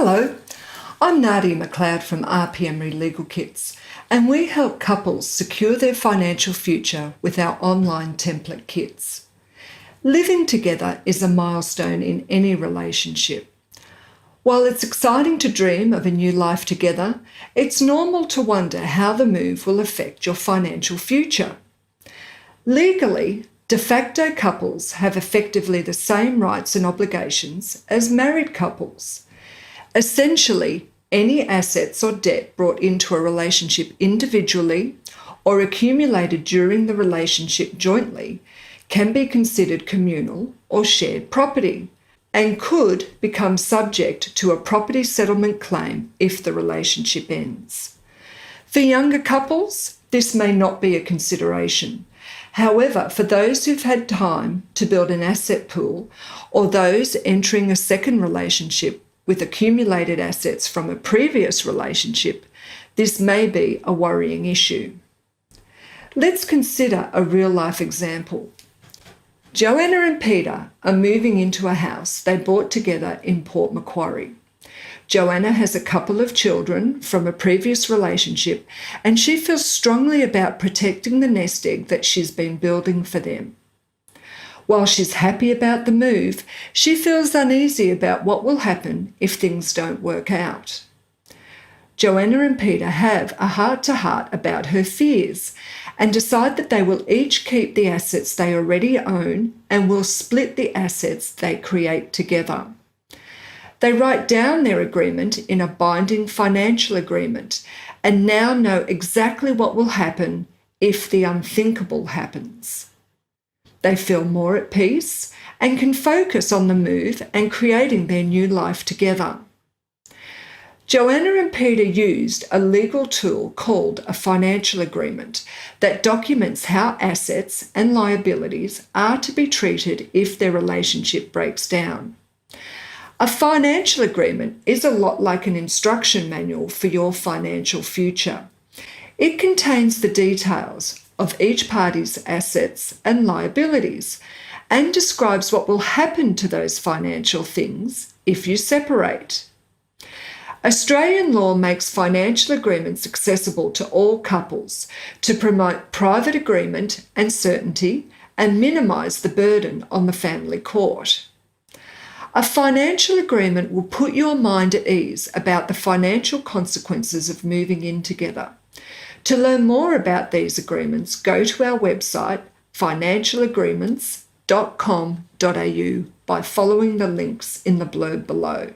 Hello, I'm Nadia McLeod from Emery Legal Kits, and we help couples secure their financial future with our online template kits. Living together is a milestone in any relationship. While it's exciting to dream of a new life together, it's normal to wonder how the move will affect your financial future. Legally, de facto couples have effectively the same rights and obligations as married couples. Essentially, any assets or debt brought into a relationship individually or accumulated during the relationship jointly can be considered communal or shared property and could become subject to a property settlement claim if the relationship ends. For younger couples, this may not be a consideration. However, for those who've had time to build an asset pool or those entering a second relationship with accumulated assets from a previous relationship, this may be a worrying issue. Let's consider a real-life example. Joanna and Peter are moving into a house they bought together in Port Macquarie. Joanna has a couple of children from a previous relationship, and she feels strongly about protecting the nest egg that she's been building for them. While she's happy about the move, she feels uneasy about what will happen if things don't work out. Joanna and Peter have a heart-to-heart about her fears and decide that they will each keep the assets they already own and will split the assets they create together. They write down their agreement in a binding financial agreement and now know exactly what will happen if the unthinkable happens. They feel more at peace and can focus on the move and creating their new life together. Joanna and Peter used a legal tool called a financial agreement that documents how assets and liabilities are to be treated if their relationship breaks down. A financial agreement is a lot like an instruction manual for your financial future. It contains the details of each party's assets and liabilities and describes what will happen to those financial things if you separate. Australian law makes financial agreements accessible to all couples to promote private agreement and certainty and minimise the burden on the family court. A financial agreement will put your mind at ease about the financial consequences of moving in together. To learn more about these agreements, go to our website financialagreements.com.au by following the links in the blurb below.